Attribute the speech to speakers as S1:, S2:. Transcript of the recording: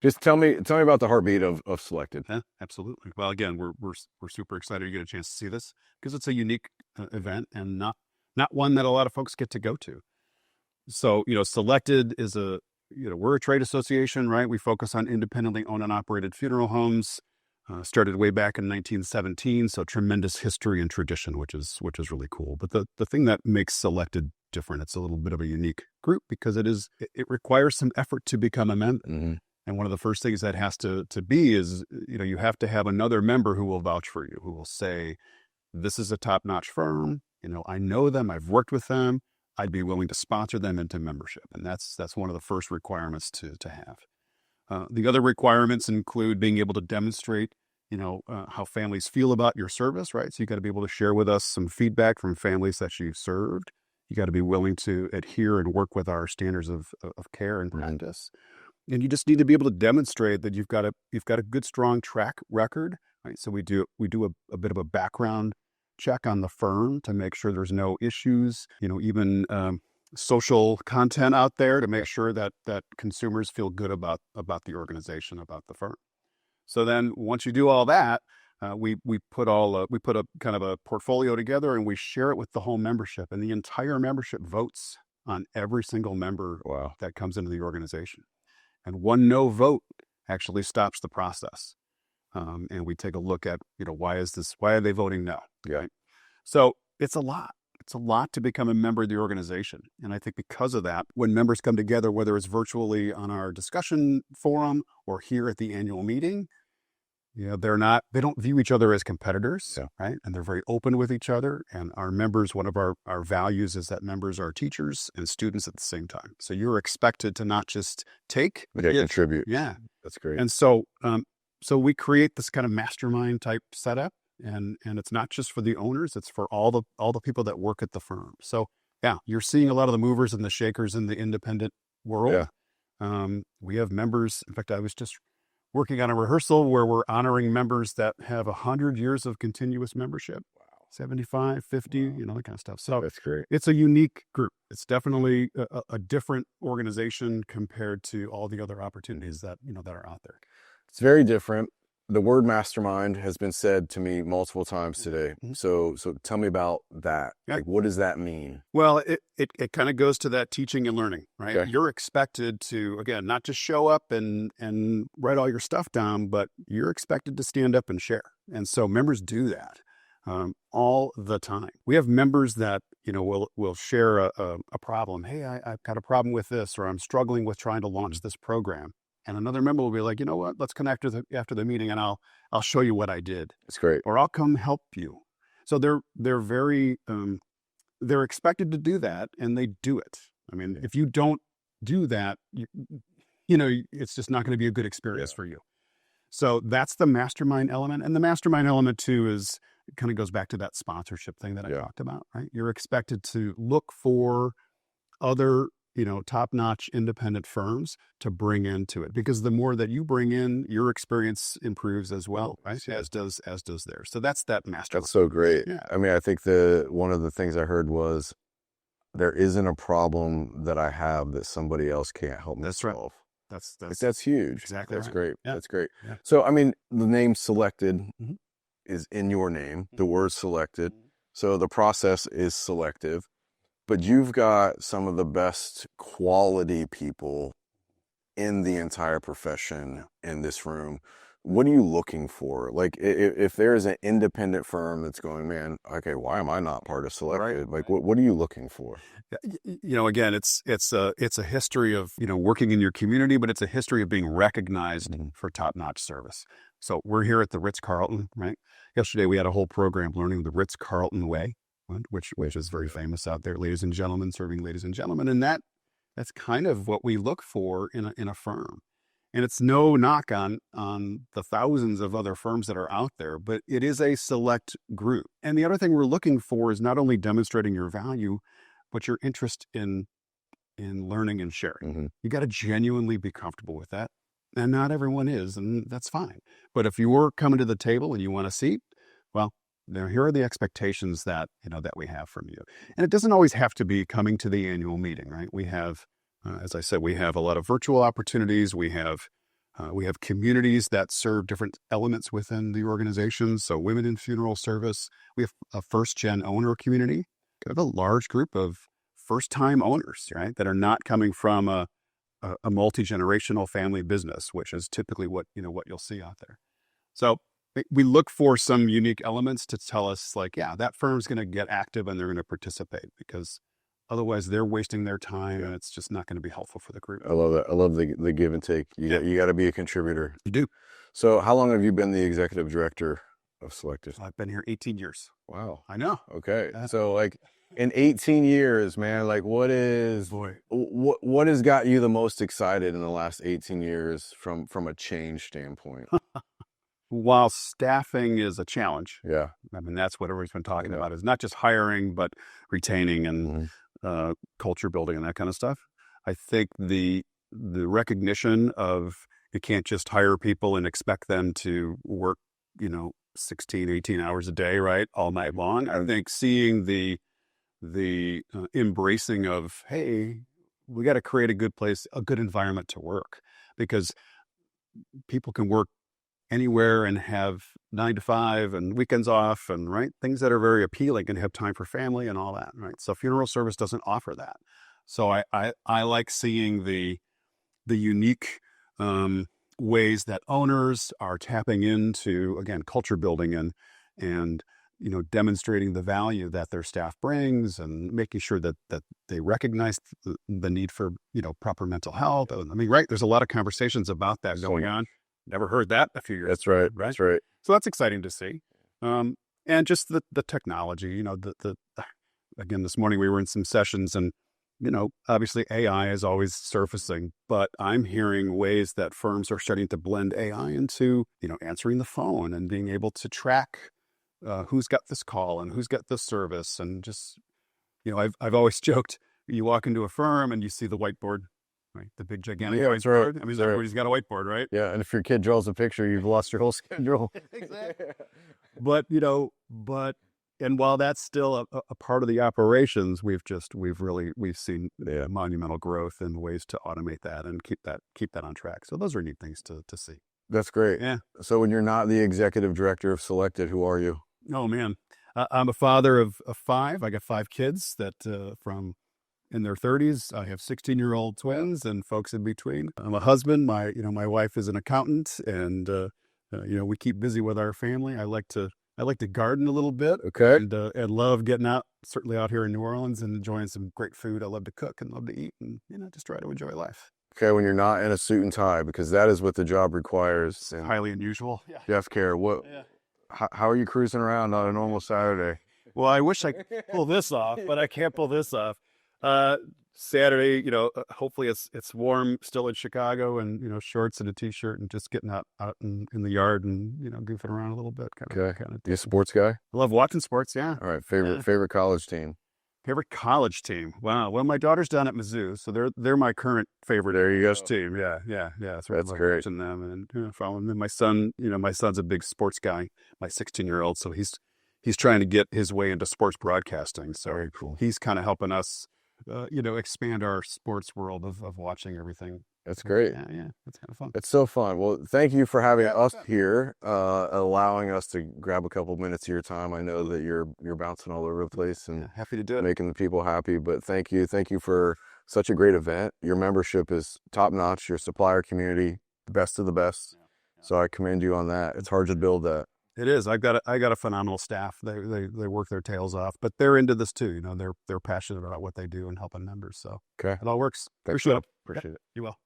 S1: Just tell me about the heartbeat of Selected.
S2: Yeah, absolutely. Well, again, we're super excited to get a chance to see this because it's a unique event and not one that a lot of folks get to go to. So, Selected is we're a trade association, right? We focus on independently owned and operated funeral homes. Started way back in 1917, so tremendous history and tradition, which is really cool. But the thing that makes Selected different, it's a little bit of a unique group because it requires some effort to become a member.
S1: Mm-hmm.
S2: And one of the first things that has to be is, you have to have another member who will vouch for you, who will say, this is a top-notch firm. I know them. I've worked with them. I'd be willing to sponsor them into membership. And that's one of the first requirements to have. The other requirements include being able to demonstrate, how families feel about your service, right? So you got to be able to share with us some feedback from families that you've served. You got to be willing to adhere and work with our standards of care and practice. And you just need to be able to demonstrate that you've got a good, strong track record, right? So we do a bit of a background check on the firm to make sure there's no issues, even social content out there to make sure that consumers feel good about the organization, about the firm. So then once you do all that, we put a kind of a portfolio together and we share it with the whole membership, and the entire membership votes on every single member
S1: Wow.
S2: that comes into the organization. And one no vote actually stops the process. And we take a look at, why are they voting no?
S1: Yeah.
S2: Right? So it's a lot. It's a lot to become a member of the organization. And I think because of that, when members come together, whether it's virtually on our discussion forum or here at the annual meeting, they don't view each other as competitors, right? And they're very open with each other. And our members, one of our values is that members are teachers and students at the same time. So you're expected to not just take,
S1: but contribute.
S2: Yeah.
S1: That's great.
S2: And so we create this kind of mastermind type setup, and it's not just for the owners, it's for all the people that work at the firm. So yeah, you're seeing a lot of the movers and the shakers in the independent world. Yeah. We have members. In fact, I was just working on a rehearsal where we're honoring members that have 100 years of continuous membership. Wow. 75, 50, that kind of stuff. So
S1: that's great.
S2: It's a unique group. It's definitely a different organization compared to all the other opportunities that are out there.
S1: It's very different. The word mastermind has been said to me multiple times today. Mm-hmm. So tell me about that. Yeah. Like, what does that mean?
S2: Well, it kind of goes to that teaching and learning, right? Okay. You're expected to, again, not just show up and write all your stuff down, but you're expected to stand up and share. And so members do that all the time. We have members that, will share a problem. Hey, I've got a problem with this, or I'm struggling with trying to launch this program. And another member will be like, you know what, let's connect after the meeting and I'll show you what I did.
S1: That's great.
S2: Or I'll come help you. So they're very, they're expected to do that, and they do it. I mean, if you don't do that, it's just not going to be a good experience for you. So that's the mastermind element. And the mastermind element too it kind of goes back to that sponsorship thing that I talked about, right? You're expected to look for other top-notch independent firms to bring into it, because the more that you bring in, your experience improves as well, right? As does theirs. So that's that master.
S1: That's so great. Yeah. I mean, I think one of the things I heard was, there isn't a problem that I have that somebody else can't help me solve.
S2: Right.
S1: That's huge.
S2: Exactly.
S1: That's
S2: right.
S1: Great.
S2: Yeah.
S1: That's great.
S2: Yeah.
S1: So, I mean, the name Selected is in your name, the word selected. So the process is selective. But you've got some of the best quality people in the entire profession in this room. What are you looking for? Like, if there's an independent firm that's going, man, okay, why am I not part of Selected? Like, what are you looking for?
S2: Again, it's a history of, working in your community, but it's a history of being recognized for top-notch service. So we're here at the Ritz-Carlton, right? Yesterday, we had a whole program learning the Ritz-Carlton way, which is very famous out there, ladies and gentlemen, serving ladies and gentlemen. And that's kind of what we look for in a firm. And it's no knock on the thousands of other firms that are out there, but it is a select group. And the other thing we're looking for is not only demonstrating your value, but your interest in learning and sharing. Mm-hmm. You got to genuinely be comfortable with that. And not everyone is, and that's fine. But if you were coming to the table and you want a seat, well, here are the expectations that we have from you. And it doesn't always have to be coming to the annual meeting, right? We have, as I said, we have a lot of virtual opportunities. We have We have communities that serve different elements within the organization. So women in funeral service. We have a first-gen owner community. We have a large group of first-time owners, right, that are not coming from a multi-generational family business, which is typically what you'll see out there. So we look for some unique elements to tell us, like, yeah, that firm's going to get active and they're going to participate, because otherwise they're wasting their time and it's just not going to be helpful for the group.
S1: I love that. I love the give and take. You got to be a contributor.
S2: You do.
S1: So how long have you been the executive director of Selected?
S2: I've been here 18 years.
S1: Wow.
S2: I know.
S1: Okay. So like in 18 years, man, like what has got you the most excited in the last 18 years from a change standpoint?
S2: While staffing is a challenge,
S1: Yeah.
S2: I mean, that's what everybody's been talking about, is not just hiring, but retaining and culture building and that kind of stuff. I think the recognition of you can't just hire people and expect them to work, 16, 18 hours a day, right, all night long. I think seeing the embracing of, hey, we got to create a good place, a good environment to work, because people can work anywhere and have 9 to 5 and weekends off, and right, things that are very appealing, and have time for family and all that, right? So funeral service doesn't offer that. So I like seeing the unique ways that owners are tapping into, again, culture building and demonstrating the value that their staff brings, and making sure that they recognize the need for proper mental health. I mean, right, there's a lot of conversations about that going on. Never heard that a few years
S1: That's right.
S2: Right?
S1: That's right.
S2: So that's exciting to see. And just the technology, again, this morning we were in some sessions, and, obviously AI is always surfacing, but I'm hearing ways that firms are starting to blend AI into, answering the phone and being able to track who's got this call and who's got this service. And just, I've always joked, you walk into a firm and you see the whiteboard, right? The big gigantic
S1: Yeah, that's
S2: whiteboard.
S1: right.
S2: I mean, everybody's got a whiteboard, right?
S1: Yeah. And if your kid draws a picture, you've lost your whole schedule.
S2: Exactly. But and while that's still a part of the operations, we've seen monumental growth in ways to automate that and keep that on track. So those are neat things to see.
S1: That's great.
S2: Yeah.
S1: So when you're not the executive director of Selected, who are you?
S2: Oh man, I'm a father of 5. I got 5 kids that from in their 30s. I have 16-year-old twins and folks in between. I'm a husband. My wife is an accountant, and we keep busy with our family. I like to garden a little bit.
S1: Okay.
S2: And love getting out, certainly out here in New Orleans, and enjoying some great food. I love to cook and love to eat, and just try to enjoy life.
S1: Okay, when you're not in a suit and tie, because that is what the job requires. And
S2: highly unusual. Yeah.
S1: Jeff Kerr, how are you cruising around on a normal Saturday?
S2: Well, I wish I could pull this off, but I can't pull this off. Saturday, hopefully it's warm still in Chicago, and shorts and a t-shirt, and just getting out in the yard and goofing around a little bit. Kind of.
S1: You a sports guy?
S2: I love watching sports. Yeah.
S1: All right. Favorite college team?
S2: Favorite college team? Wow. Well, my daughter's down at Mizzou, so they're my current favorite.
S1: There you go.
S2: Team. Yeah.
S1: That's great.
S2: Watching them and following them. My son, my son's a big sports guy. My 16-year-old, so he's trying to get his way into sports broadcasting. So
S1: very cool.
S2: He's kind of helping us, expand our sports world of watching everything.
S1: That's great.
S2: Yeah, that's kind of fun.
S1: It's so fun. Well, thank you for having us here, allowing us to grab a couple minutes of your time. I know that you're bouncing all over the place and
S2: happy to do it,
S1: making the people happy. But thank you for such a great event. Your membership is top notch. Your supplier community, the best of the best. So I commend you on that. It's hard to build that.
S2: It is. I got a phenomenal staff. They work their tails off, but they're into this too. They're passionate about what they do and helping members. So
S1: okay,
S2: it all works.
S1: Thanks,
S2: Appreciate it.
S1: Appreciate it.
S2: You will.